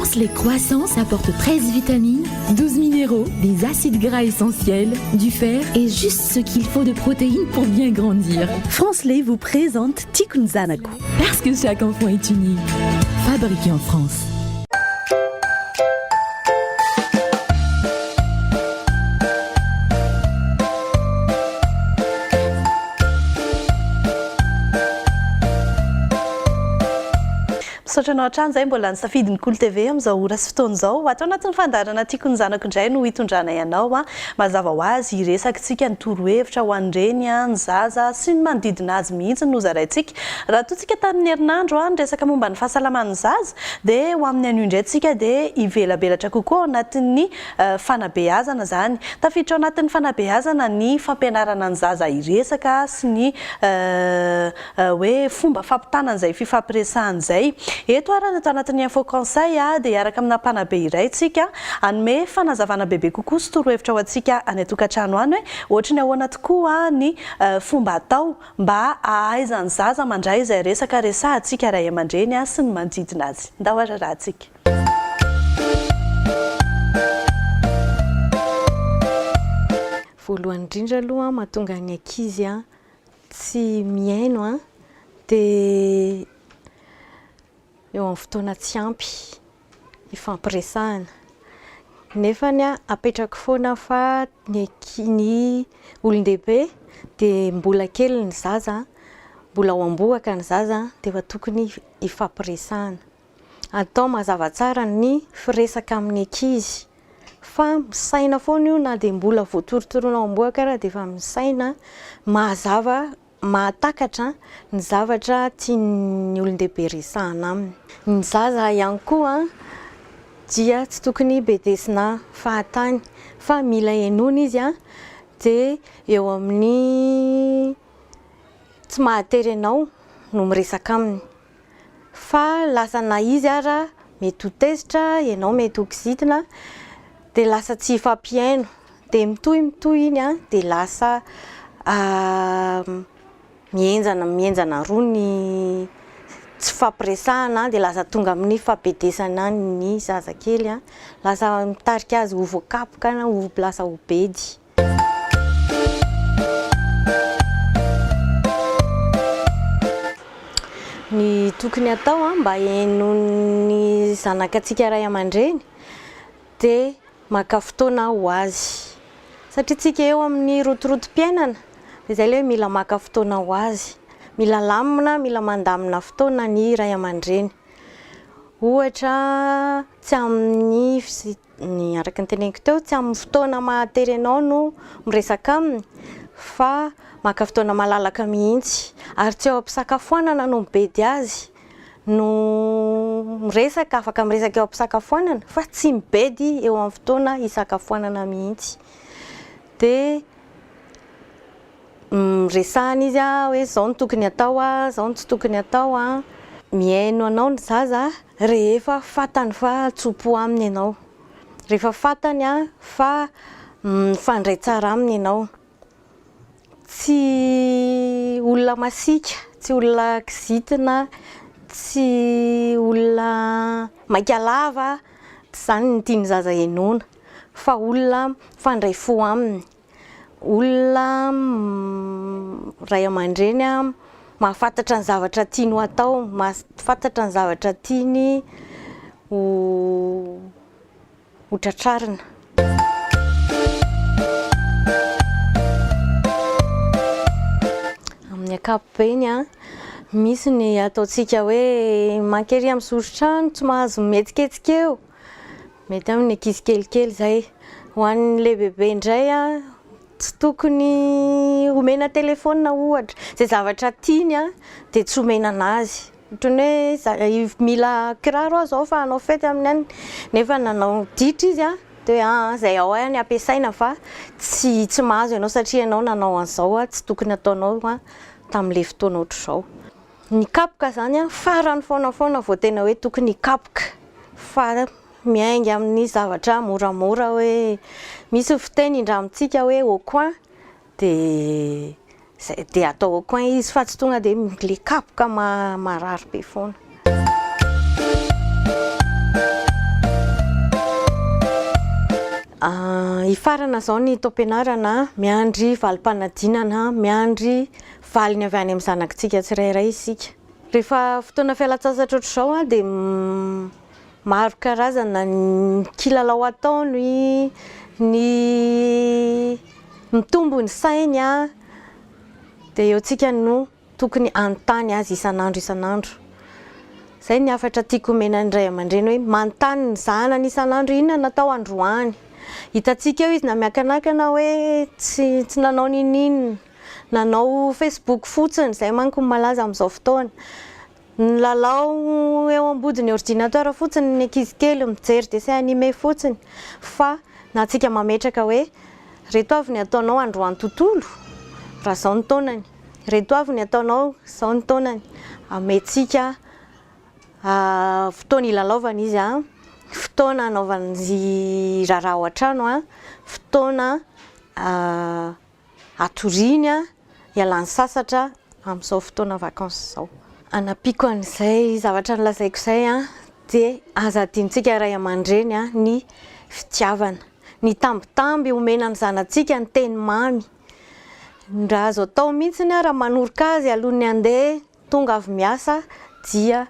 France, les croissants apportent 13 vitamines, 12 minéraux, des acides gras essentiels, du fer et juste ce qu'il faut de protéines pour bien grandir. France Lait vous présente Tiako Zanako. Parce que chaque enfant est unique. Fabriqué en France. Misaotra anao hatrany izay mbola nisafidiny Kolo TV amin'izao ora sy fotoana izao. Atao anatin'ny fandarana Tiako Zanako indray no hitondrana ianao mazava ho azy hiresakantsika ny torohevitra ho an'ireny ny zaza sy ny manodidina azy mihitsy no zaraintsika. Raha tointsika tamin'ny herinandro ny resaka momba ny fahasalaman'ny zaza dia ho amin'ny anio indray tsika dia hivelabelatra kokoa ao anatin'ny fanabeazana zany. Tafiditra ao anatin'ny fanabeazana ny fampianarana ny zaza hiresaka sy ny hoe fomba fampitana izay fifampiresahana izay. Eto arana atao anatin'ny info conseil dia hiaraka amina mpanabe iray tsika hanome fanazavana bebe kokoa sy torohevitra ho antsika any an-tokantrano any hoe ohatra ny ahoana tokoa ny fomba atao mba ahaizany zaza mandray izay resaka resahantsika ray aman-dreny sy ny manodidina azy. Ndao arahantsika. Voalohany indrindra aloha mahatonga ny ankizy tsy miaino dia eo amin'ny fotoana tsy ampy ifampiresahana nefany apetraka foana fa ny olon-dehibe dia mbola kely ny zaza mbola ao ambohaka ny zaza dia efa tokony ifampiresahana. Atao mazava tsara ny firesaka amin'ny ankizy fa misaina foana io na dia mbola voatorotoroana ao ambohaka raha dia efa misaina mazava mahatakatra ny zavatra tian'ny olon-dehibe resahana aminy. Ny zaza ihany koa dia tsy tokony bedesina fahatany fa mila henoina izy dia eo amin'ny tsy mahatery anao no miresaka aminy fa lasa na izy ara mety ho tezitra ianao mety ho kizitina dia lasa tsy ifampiaino dia mitohy iny dia lasa mienjana roa ny tsy fampiresahana dia lasa tonga amin'ny fampedesana ny zazakely lasa mitarika azy ho voakapoka na ho lasa ho bedy. Ny tokony atao mba hainony zanakatsika ray aman-dreny dia maka fotoana ho azy satria tsika eo amin'ny rotorotom-piainana dia izay ilay mila maka fotoana ho azy, mila lamina, mila mandamina fotoana ny ray aman-dreny. Ohatra tsy amin'ny araka ny teneniko teo tsy amin'ny fotoana mahatery anao no miresaka aminy fa maka fotoana malalaka mihitsy ary tsy eo am-pisakafoanana no mibedy azy no miresaka afaka miresaka eo am-pisakafoanana fa tsy mibedy eo amin'ny fotoana isakafoanana mihitsy dia resahana izy hoe zao no tokony atao zao no tsy tokony atao miaino anao ny zaza rehefa fantany fa tsopo aminy ianao, rehefa fantany fa mifandray tsara aminy ianao, tsy olona masika, tsy olona kizitina, tsy olona maika lava, zany no tiany zaza henoina fa olona mifandray fo aminy, olona ray aman-dreny mahafantatra ny zavatra tiany ho atao, mahafantatra ny zavatra tiany ho tratrarina. Amin'ny ankapobeny misy ny ataontsika hoe mankery amin'ny sorotrano tsy mahazo metsiketsika eo, mety amin'ny ankizy kelikely izay. Ho an'ilay bebe indray tsy tokony omena telefônina ohatra, izay zavatra tiany dia tsy omena anazy. Ohatran'ny hoe mila kiraro zao fa hanao fety amin'ny any nefa nanao ditra izy dia izay ao any ampiasaina fa tsy mahazo ianao satria ianao nanao an'izao tsy tokony ataonao tamin'ilay fotoana ohatr'izao. Ny kapoka zany farany foana vao tena hoe tokony kapoka fa miainga amin'ny zavatra moramora hoe misy fiteny indramitsika hoe au coin dia atao au coin izy fa tsy tonga dia le kapoka marary be foana. Ifarana zao ny taom-pianarana miandry valim-panadinana, miandry valiny avy any amin'ny zanakitsika tsirairay isika. Rehefa fotoana fialan-tsasatra ohatr'izao dia maro karazana ny kilalao ataony, ny mitombo ny sainy dia eo antsika no tokony anontany azy isan'andro. Izay ny hafatra tiako omena ny ray aman-dreny hoe manontany ny zanany isan'andro inona natao androany. Hitantsika eo izy na miankanakana hoe tsy nanao ninina, nanao Facebook fotsiny, izay manko malaza amin'izao fotoana. Nilalao eo ambodiny ordinateur fotsiny ny ankizy kely mijery dessin animé fotsiny, fa na antsika mametraka hoe reto avy ny ataonao androany tontolo, raha izao ny taonany, reto avy ny ataonao izao ny taonany, ametsika fotoana ilalaovana izy fotoana anaovana ny raharaha ao an-trano fotoana atoriany ialany sasatra amin'izao fotoana vakansy izao. Anapiko an'izay zavatra nolazaiko izay dia aza adintsika ray aman-dreny ny fitiavana, ny tambitamby omena ny zanantsika ny teny mamy. Raha azo atao mihitsy raha manoroka azy alohan'ny handeha tonga avy miasa dia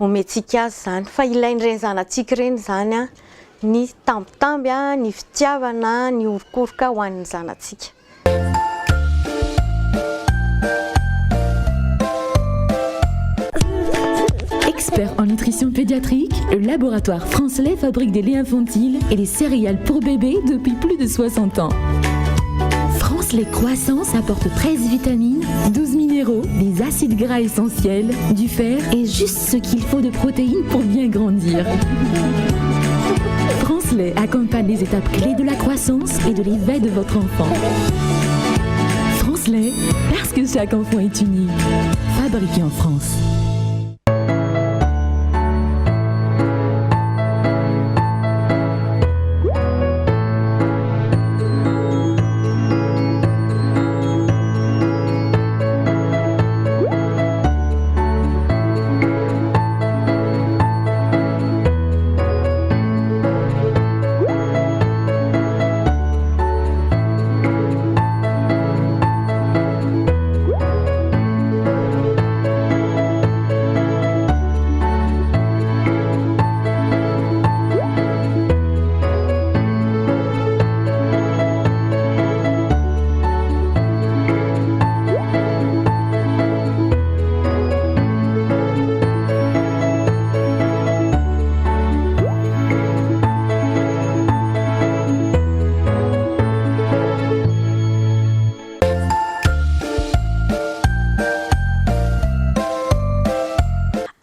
omentsika azy izany, fa ilain'ireny zanantsika ireny izany ny tambitamby, ny fitiavana, ny orokoroka ho an'ny zanantsika. Expert en nutrition pédiatrique, le laboratoire France-Lait fabrique des laits infantiles et des céréales pour bébés depuis plus de 60 ans. France-Lait Croissance apporte 13 vitamines, 12 minéraux, des acides gras essentiels, du fer et juste ce qu'il faut de protéines pour bien grandir. France-Lait accompagne les étapes clés de la croissance et de l'éveil de votre enfant. France-Lait, parce que chaque enfant est unique. Fabriqué en France.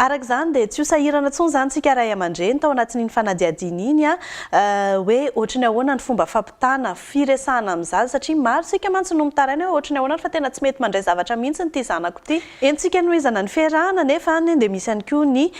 Araka izany dia tsy ho sahirana intsony izany tsika ray aman-dreny tao anatin'iny fanadihadiana iny hoe ohatrany ahoana ny fomba fampitana firesahana amin'ny zaza, satria maro sika mantsy no mitaraina hoe ohatrany ahoana fa tena tsy mety mandray zavatra mihitsy ny ity zanako ity. Entsika nohizana ny fiarahana nefa dia misy ihany koa ny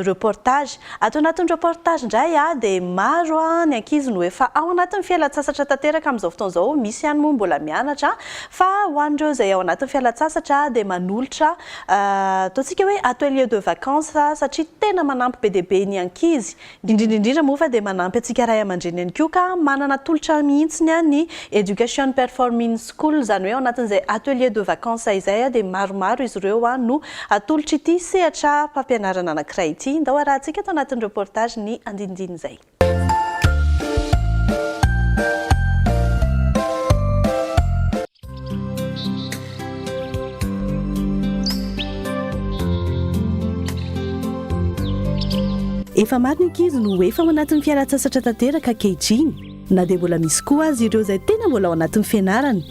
reportage. Ato anatin'ny reportage indray dia maro ny ankizy no efa ao anatin'ny fialan-tsasatra tanteraka amin'izao fotoana izao. Misy ihany moa mbola mianatra, fa ho an'ireo izay ao anatin'ny fialan-tsasatra dia manolotra ataontsika hoe atelier de vacances, satria tena manampy be dia be ny ankizy. Indrindra moa fa dia manampy antsika ray aman-dreny ihany koa ka manana tolotra mihitsy ny Education Performing School, izany hoe ao anatin'izay atelier de vacances izay dia maromaro izy ireo no atolotra ity sehatra fampianarana anankiray ity. Ndao arahantsika atao anatin'ny reportage ny andinindiny izay. Efa maro ny ankizy no efa ao anatin'ny fialan-tsasatra tanteraka ankehitriny, na dia mbola misy koa azy ireo izay tena mbola ao anatin'ny fianarana.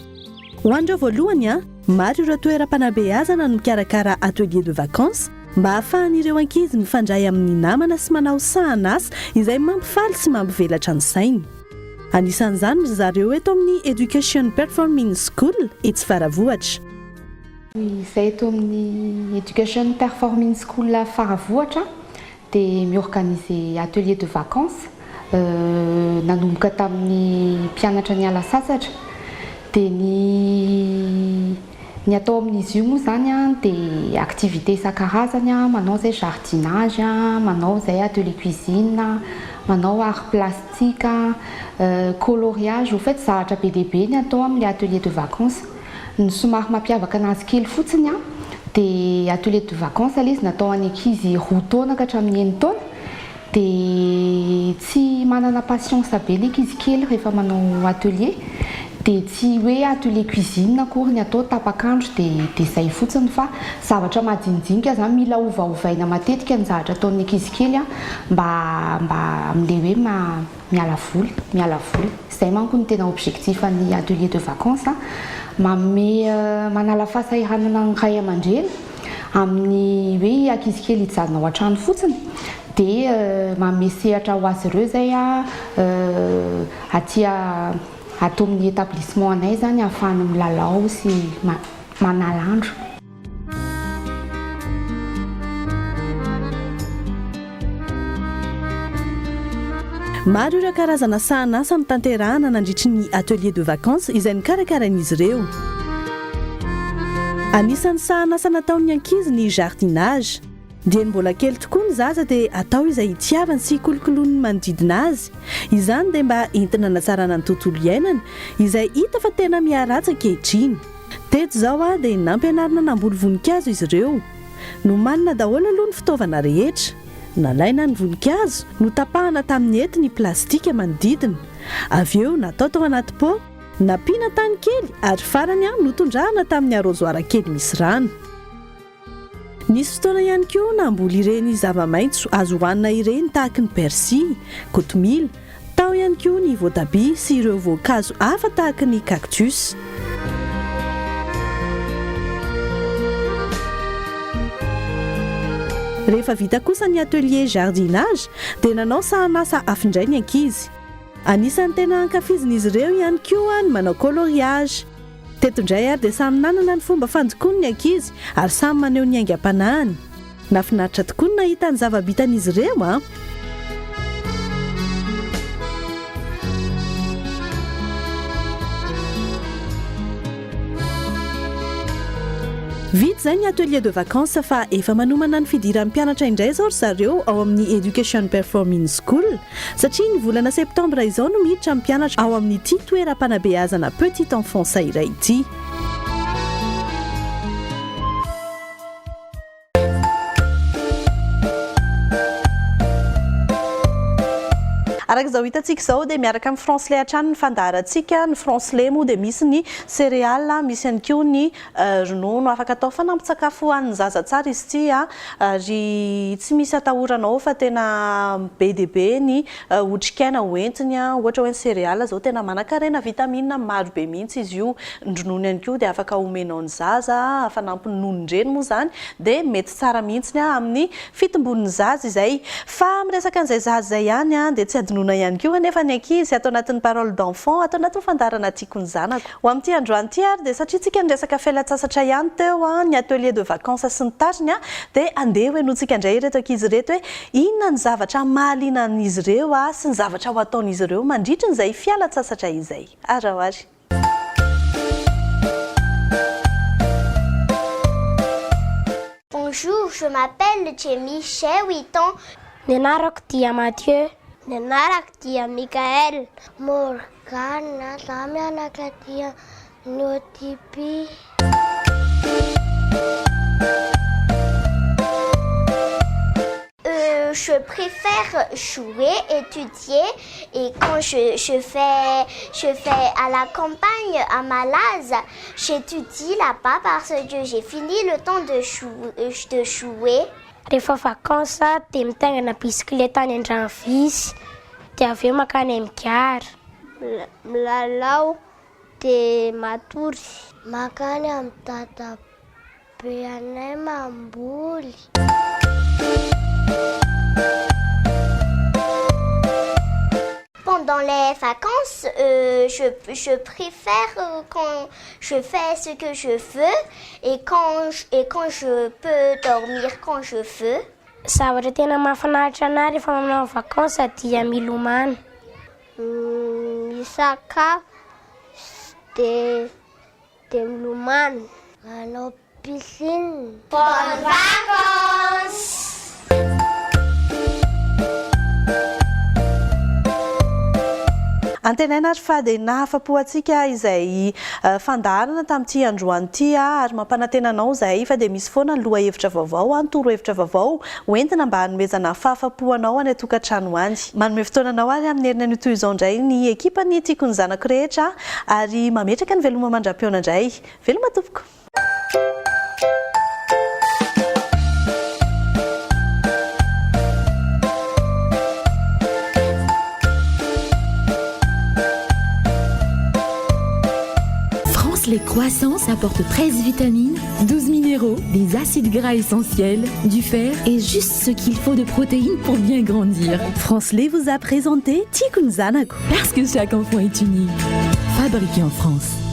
Ho an'ireo voalohany maro ireo toeram-panabeazana no mikarakara atelier de vacances mba ahafahan'ireo ankizy mifandray amin'ny namana sy manao sahan'asa izay mampifaly sy mampivelatra ny sainy. Anisan'izany zareo eto amin'ny Education Performing School etsy Faravohatra. Izay eto amin'ny Education Performing School Faravohatra dia miorganiser atelier de vacances nanomboka tamin'ny mpianatra niala sasatra dia ny Ny atao amin'izy io moa zany a dia activité isan-karazany a, manao zay jardinage a, manao zay atelier cuisine, manao art plastique, coloriage. Au fait zavatra be dia be ny atao amin'ny atelier de vacances. Ny somary mampiavaka anazy kely fotsiny a dia atelier de vacances ilay izy natao any ankizy 4 taona ka hatramin'ny 9 taona. Dia tsy manana patience be ny ankizy kely rehefa manao atelier. Dia tsy hoe atelier cuisine akory ny atao tapakandro dia zay fotsiny fa zavatra madinidinika zany mila ovaovaina matetika ny zavatra ataon'ny ankizy kely a mba amin'ilay hoe miala voly. Zay manko ny tena objectif ny atelier de vacances a, manala fahasahiranana ny ray aman-dreny amin'ny hoe ankizy kely hijanona ao an-trano fotsiny. Dia manome sehatra ho azy ireo zay a atao amin'ny établissement anay zany ahafahana milalao sy manala andro. Maro ireo karazana sahan'asa mitanterahana nandritry ny atelier de vacances izay nikarakarain'izy ireo. Anisan'ny sahan'asa nataon'ny ankizy ny jardinage. Dia mbola kely tokoa ny zaza dia atao izay hitiavany sy kolokoloany manodidina azy. Izany dia mba entina hanatsarana ny tontolo iainana izay hita fa tena miharatra ankehitriny. Teto izao dia nampianarina namboly voninkazo izy ireo. Nomanina daholo aloha ny fitaovana rehetra. Nalaina ny voninkazo, notapahana tamin'ny hety ny plastika manodidina. Avy eo natao tao anaty pot, nampiana tany kely ary farany notondrahana tamin'ny arrosoir kely misy rano. Nisy fotoana ihany koa namboly ireny zava-maitso azo hohanina ireny tahaka ny persil, kotomila, tao ihany koa ny voatabia sy ireo voankazo hafa tahaka ny cactus. Rehefa vita kosa ny atelier jardinage dia nanao sahan'asa afindray ny ankizy. Anisan'ny tena ankafizin'izy ireo ihany koa ny manao coloriage. Teto indray ary dia samy nanana ny fomba fandokoany ny ankizy ary samy maneho ny aingam-panahiny. Nafinaritra tokoa ny nahita ny zava-bitan'izy ireo a. Vita zay ny atelier de vacances fa efa manomana ny fidiran'ny mpianatra indray izao ry zareo ao amin'ny Education Performing School satria ny volana septambra izao no miditra ny mpianatra ao amin'ity toeram-panabeazana petit enfance iray ity. Araka izao hitantsika izao dia miaraka amin'ny franslais hatrany ny fandaharantsika. Ny franslais moa dia misy ny céréales, misy ihany koa ny ronono afaka atao fanampin-tsakafo hoan'ny zaza tsara izy ity ary tsy misy atahoranao fa tena be dia be ny otrikaina hoentiny. Ohatra hoe ny céréales izao tena manan-karena vitamine maro be mihitsy izy io. Ny ronono ihany koa dia afaka omenao ny zaza, fanampin'ny nonon-dreny moa zany dia mety tsara mihitsy amin'ny fitombon'ny zaza izay. Fa miresaka an'izay zaza izay ihany dia tsy adinona ihany koa nefa ny ankizy atao anatin'ny parole d'enfant, atao anatin'ny fandarana tiako ny zanako. Ho amin'ity androany ity ary dia satria tsika niresaka fialan-tsasatra ihany teo ny atelier de vacances sy ny tariny dia andeha hoe notsika indray ireto ankizy ireto hoe inona ny zavatra mahaliana an'izy ireo sy ny zavatra ho ataon'izy ireo mandritra n'izay fialan-tsasatra izay. Arahoary. Bonjour, je m'appelle Jamie, j'ai 8 ans. Nenarako dia Mathieu. Nenarako dia Michael. Morgana, za mianaka dia Notipi. Je préfère jouer, étudier et quand je fais à la campagne à Malaz, j'étudie là-bas parce que j'ai fini le temps de jouer. Rehefa vacances dia mitaingana bisikileta any an-dranovisy dia avy eo makany amikara. Milalao dia matory. Makany amin'ny dadabe anay mamboly. Pendant les vacances, je préfère quand je fais ce que je veux et quand je peux dormir quand je veux. Zavatra tena mahafinaritra anahy rehefa manao vacances dia milomano. Misakafo dia milomano. À la piscine. Bonnes vacances! Antenaina ary fa dia nahafapo antsika izay fandarana tamin'ity androany ity ary mampanantena anao izay fa dia misy foana ny lohahevitra vaovao torohevitra vaovao hoentina mba hanomezana fahafapo anao any atokantrano any. Manome fotoana anao ary amin'ny heriny an'io toy izao indray ny ekipa ny Tiako ny Zanako rehetra ary mametraka ny veloma mandram-piona indray. Veloma tompoko. Les croissants apportent 13 vitamines, 12 minéraux, des acides gras essentiels, du fer et juste ce qu'il faut de protéines pour bien grandir. France Lait vous a présenté Tiako ny Zanako. Parce que chaque enfant est unique. Fabriqué en France.